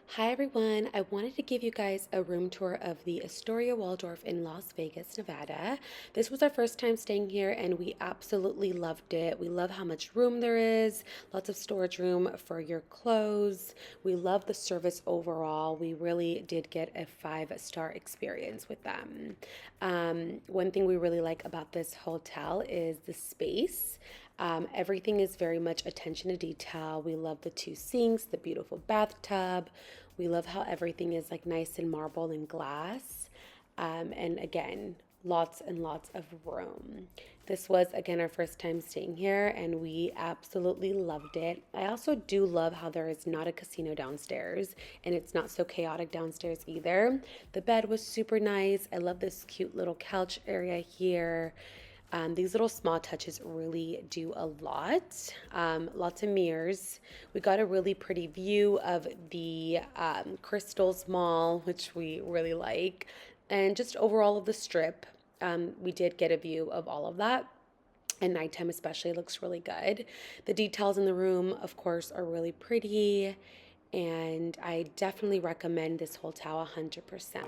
Hi everyone, I wanted to give you guys a room tour of the Astoria Waldorf in Las Vegas, Nevada. This was our first time staying here and we absolutely loved it. We love how much room there is, lots of storage room for your clothes. We love the service overall. We really did get a 5-star experience with them. One thing we really like about this hotel is the space. Everything is very much attention to detail. We love the 2 sinks, the beautiful bathtub. We love how everything is like nice and marble and glass. And again, lots and lots of room. This was again our first time staying here and we absolutely loved it. I also do love how there is not a casino downstairs and it's not so chaotic downstairs either. The bed was super nice. I love this cute little couch area here. These little small touches really do a lot. Lots of mirrors. We got a really pretty view of the Crystals Mall, which we really like, and just overall of the strip. We did get a view of all of that. And nighttime especially looks really good. The details in the room, of course, are really pretty. And I definitely recommend this hotel 100%.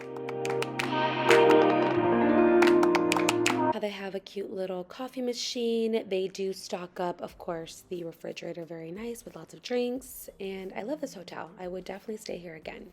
They have a cute little coffee machine. They do stock up, of course, the refrigerator very nice with lots of drinks. And I love this hotel. I would definitely stay here again.